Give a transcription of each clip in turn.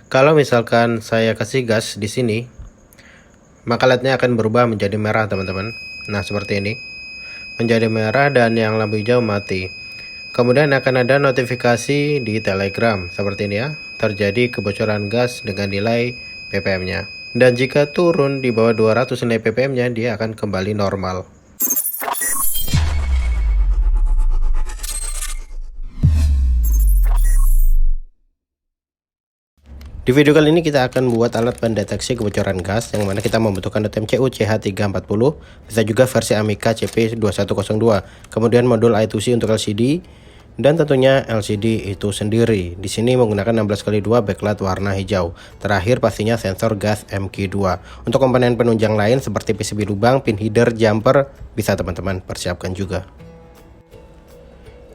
Kalau misalkan saya kasih gas di sini, maka LED-nya akan berubah menjadi merah, teman-teman. Nah, seperti ini. Menjadi merah dan yang lampu hijau mati. Kemudian akan ada notifikasi di Telegram seperti ini ya. Terjadi kebocoran gas dengan nilai ppm-nya. Dan jika turun di bawah 200 nilai ppm-nya, dia akan kembali normal. Di video kali ini kita akan buat alat pendeteksi kebocoran gas yang mana kita membutuhkan NotMCU CH340, bisa juga versi Amica CP2102, kemudian modul I2C untuk LCD, dan tentunya LCD itu sendiri. Di sini menggunakan 16x2 backlight warna hijau. Terakhir pastinya sensor gas MQ2. Untuk komponen penunjang lain seperti PCB lubang, pin header, jumper, bisa teman-teman persiapkan juga.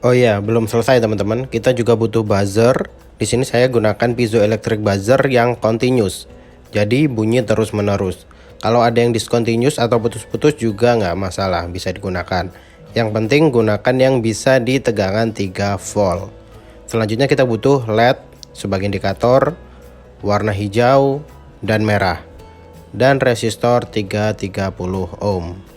Oh iya, belum selesai teman-teman. Kita juga butuh buzzer. Di sini saya gunakan piezoelectric buzzer yang continuous. Jadi bunyi terus-menerus. Kalau ada yang discontinuous atau putus-putus juga nggak masalah, bisa digunakan. Yang penting gunakan yang bisa di tegangan 3 volt. Selanjutnya kita butuh LED sebagai indikator, warna hijau dan merah, dan resistor 330 ohm.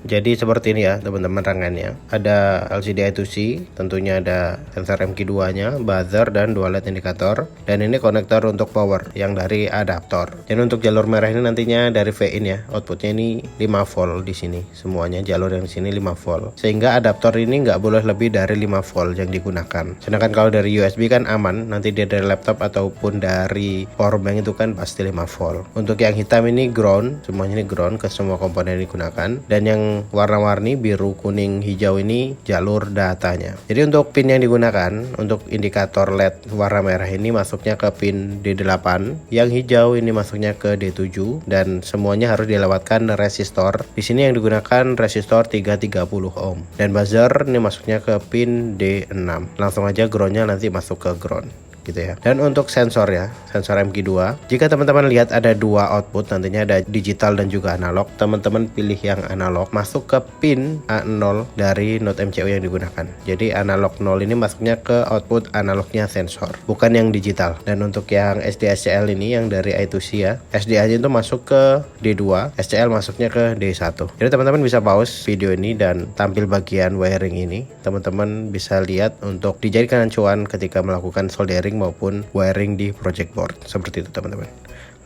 Jadi seperti ini ya teman-teman rangkaiannya. Ada LCD I2C, tentunya ada sensor MQ2 nya, buzzer, dan 2 LED indikator. Dan ini konektor untuk power yang dari adaptor. Dan untuk jalur merah ini nantinya dari VIN ya. Outputnya ini 5 volt di sini. Semuanya jalur yang di sini 5 volt. Sehingga adaptor ini nggak boleh lebih dari 5 volt yang digunakan. Sedangkan kalau dari USB kan aman, nanti dia dari laptop ataupun dari power bank itu kan pasti 5 volt. Untuk yang hitam ini ground, semuanya ini ground ke semua komponen yang digunakan. Dan yang warna-warni biru, kuning, hijau ini jalur datanya. Jadi untuk pin yang digunakan untuk indikator LED warna merah ini masuknya ke pin D8, yang hijau ini masuknya ke D7, dan semuanya harus dilewatkan resistor. Di sini yang digunakan resistor 330 ohm. Dan buzzer ini masuknya ke pin D6. Langsung aja groundnya nanti masuk ke ground gitu ya. Dan untuk sensor ya, sensor MQ2, jika teman-teman lihat ada dua output, nantinya ada digital dan juga analog. Teman-teman pilih yang analog, masuk ke pin A0 dari NotMCU yang digunakan. Jadi analog 0 ini masuknya ke output analognya sensor, bukan yang digital. Dan untuk yang SD-SCL ini yang dari I2C ya, SDA itu masuk ke D2, SCL masuknya ke D1. Jadi teman-teman bisa pause video ini dan tampil bagian wiring ini. Teman-teman bisa lihat untuk dijadikan acuan ketika melakukan soldering maupun wiring di project board. Seperti itu teman-teman.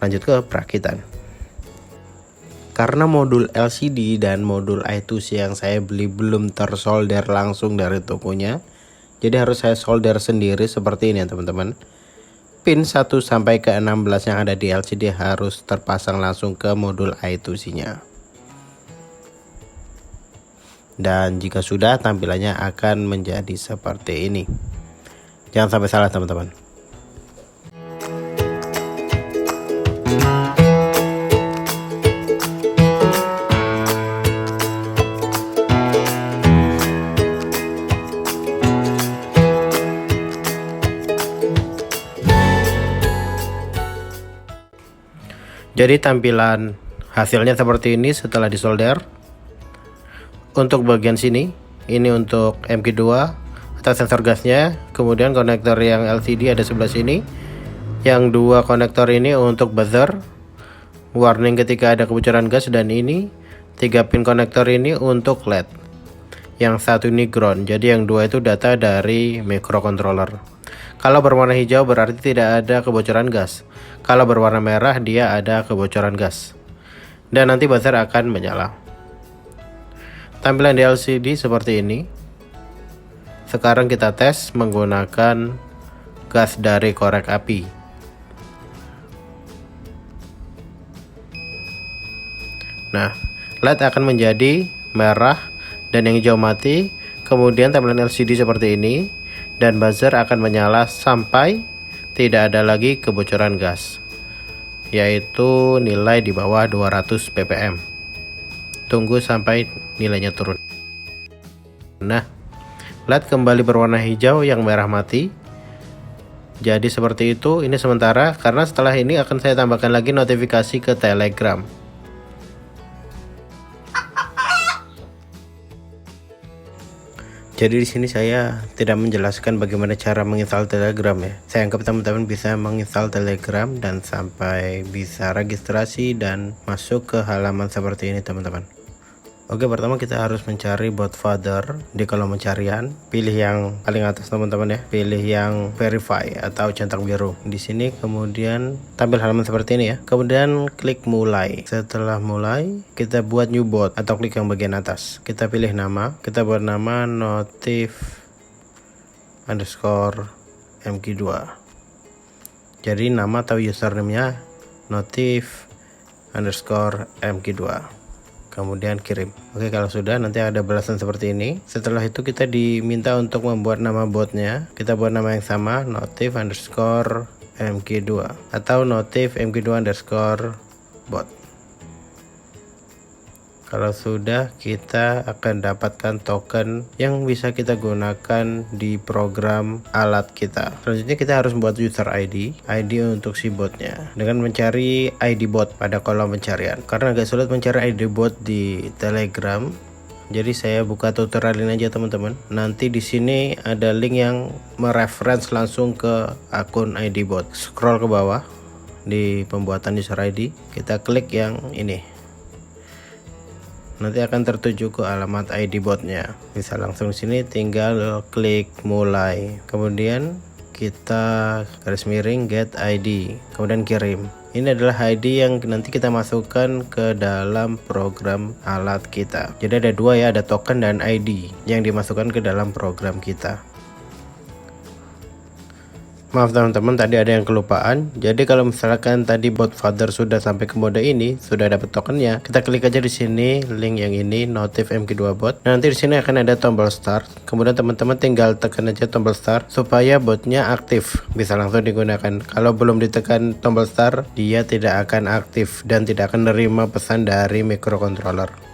Lanjut ke perakitan. Karena modul LCD dan modul I2C yang saya beli belum tersolder langsung dari tokonya, jadi harus saya solder sendiri seperti ini ya teman-teman. Pin 1 sampai ke 16 yang ada di LCD harus terpasang langsung ke modul I2C nya. Dan jika sudah, tampilannya akan menjadi seperti ini. Jangan sampai salah teman-teman. Jadi tampilan hasilnya seperti ini setelah disolder. Untuk bagian sini, ini untuk MQ2 atau sensor gasnya, kemudian konektor yang LCD ada sebelah sini. Yang dua konektor ini untuk buzzer, warning ketika ada kebocoran gas, dan ini 3 pin konektor ini untuk LED. Yang satu ini ground, jadi yang dua itu data dari microcontroller. Kalau berwarna hijau berarti tidak ada kebocoran gas. Kalau berwarna merah dia ada kebocoran gas. Dan nanti buzzer akan menyala. Tampilan di LCD seperti ini. Sekarang kita tes menggunakan gas dari korek api. Nah, LED akan menjadi merah dan yang hijau mati. Kemudian tampilan LCD seperti ini. Dan buzzer akan menyala sampai tidak ada lagi kebocoran gas, yaitu nilai di bawah 200 ppm. Tunggu sampai nilainya turun. Nah, LED kembali berwarna hijau, yang merah mati. Jadi seperti itu. Ini sementara, karena setelah ini akan saya tambahkan lagi notifikasi ke Telegram. Jadi di sini saya tidak menjelaskan bagaimana cara menginstal Telegram ya. Saya anggap teman-teman bisa menginstal Telegram dan sampai bisa registrasi dan masuk ke halaman seperti ini teman-teman. Oke, pertama kita harus mencari bot father di kolom pencarian. Pilih yang paling atas teman-teman ya. Pilih yang verify atau centang biru. Di sini kemudian tampil halaman seperti ini ya. Kemudian klik mulai. Setelah mulai, kita buat new bot atau klik yang bagian atas. Kita pilih nama. Kita buat nama notif_mq2. Jadi nama atau username-nya notif_mq2. Kemudian kirim. Oke, kalau sudah nanti ada balasan seperti ini. Setelah itu kita diminta untuk membuat nama botnya. Kita buat nama yang sama, notif_mq2 atau notif_mq2_bot. Kalau sudah, kita akan dapatkan token yang bisa kita gunakan di program alat kita. Selanjutnya kita harus membuat user ID untuk si botnya dengan mencari ID bot pada kolom pencarian. Karena agak sulit mencari ID bot di Telegram, jadi saya buka tutorial ini aja teman-teman. Nanti di sini ada link yang mereference langsung ke akun ID bot. Scroll ke bawah di pembuatan user ID, kita klik yang ini. Nanti akan tertuju ke alamat ID botnya. Bisa langsung sini, tinggal klik mulai. Kemudian kita garis miring get ID, kemudian kirim. Ini adalah ID yang nanti kita masukkan ke dalam program alat kita. Jadi ada dua ya, ada token dan ID yang dimasukkan ke dalam program kita. Maaf teman-teman, tadi ada yang kelupaan. Jadi kalau misalkan tadi bot father sudah sampai ke mode ini, sudah dapat tokennya, kita klik aja di sini link yang ini notif mq2 bot. Nanti di sini akan ada tombol start. Kemudian teman-teman tinggal tekan aja tombol start supaya botnya aktif, bisa langsung digunakan. Kalau belum ditekan tombol start, dia tidak akan aktif dan tidak akan menerima pesan dari microcontroller.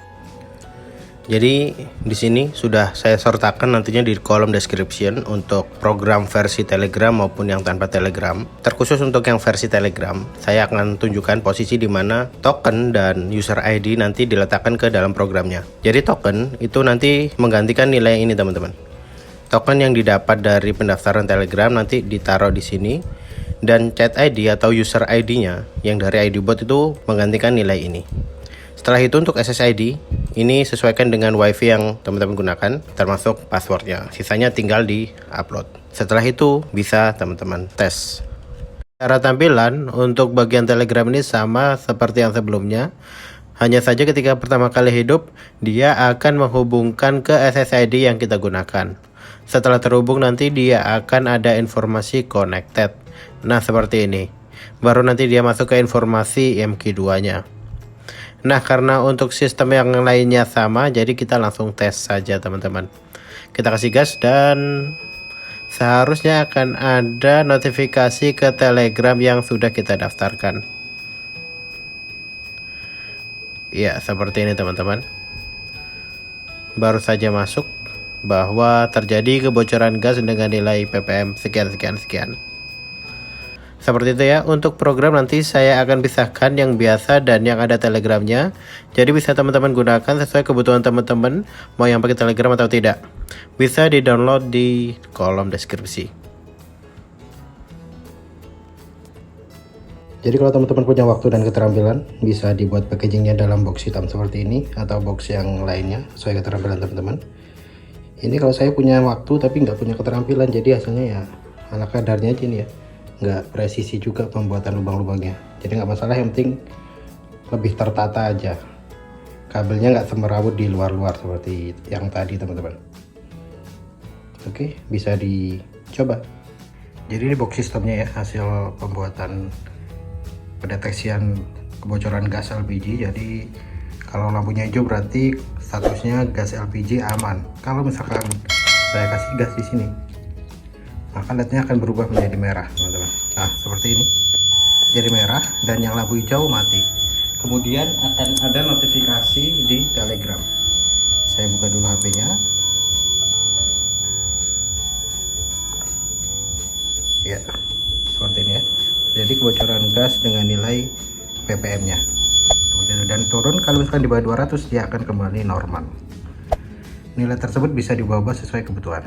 Jadi di sini sudah saya sertakan nantinya di kolom description untuk program versi Telegram maupun yang tanpa Telegram. Terkhusus untuk yang versi Telegram, saya akan tunjukkan posisi di mana token dan user ID nanti diletakkan ke dalam programnya. Jadi token itu nanti menggantikan nilai ini teman-teman. Token yang didapat dari pendaftaran Telegram nanti ditaruh di sini, dan chat ID atau user ID-nya yang dari ID bot itu menggantikan nilai ini. Setelah itu untuk SSID ini sesuaikan dengan WiFi yang teman-teman gunakan, termasuk passwordnya. Sisanya tinggal di upload. Setelah itu bisa teman-teman tes. Cara tampilan untuk bagian Telegram ini sama seperti yang sebelumnya. Hanya saja ketika pertama kali hidup, dia akan menghubungkan ke SSID yang kita gunakan. Setelah terhubung nanti dia akan ada informasi connected. Nah seperti ini. Baru nanti dia masuk ke informasi MQ2-nya. Nah karena untuk sistem yang lainnya sama, jadi kita langsung tes saja teman-teman. Kita kasih gas dan seharusnya akan ada notifikasi ke Telegram yang sudah kita daftarkan. Ya seperti ini teman-teman. Baru saja masuk bahwa terjadi kebocoran gas dengan nilai ppm sekian. Seperti itu ya. Untuk program nanti saya akan pisahkan yang biasa dan yang ada Telegramnya. Jadi bisa teman-teman gunakan sesuai kebutuhan teman-teman, mau yang pakai Telegram atau tidak. Bisa di-download di kolom deskripsi. Jadi kalau teman-teman punya waktu dan keterampilan, bisa dibuat packagingnya dalam box hitam seperti ini atau box yang lainnya sesuai keterampilan teman-teman. Ini kalau saya punya waktu tapi nggak punya keterampilan, jadi hasilnya ya ala kadarnya aja nih ya. Nggak presisi juga pembuatan lubang-lubangnya, jadi nggak masalah, yang penting lebih tertata aja, kabelnya nggak semerawut di luar-luar seperti yang tadi teman-teman. Oke, bisa dicoba. Jadi ini box sistemnya ya, hasil pembuatan pendeteksian kebocoran gas LPG. Jadi kalau lampunya hijau berarti statusnya gas LPG aman. Kalau misalkan saya kasih gas di sini, maka lednya akan berubah menjadi merah teman-teman. Nah seperti ini, jadi merah, dan yang lampu hijau mati. Kemudian akan ada notifikasi di Telegram. Saya buka dulu HP-nya. Ya seperti ini ya, jadi kebocoran gas dengan nilai ppm-nya seperti itu, dan turun kalau misalkan di bawah 200 dia akan kembali normal. Nilai tersebut bisa diubah-ubah sesuai kebutuhan.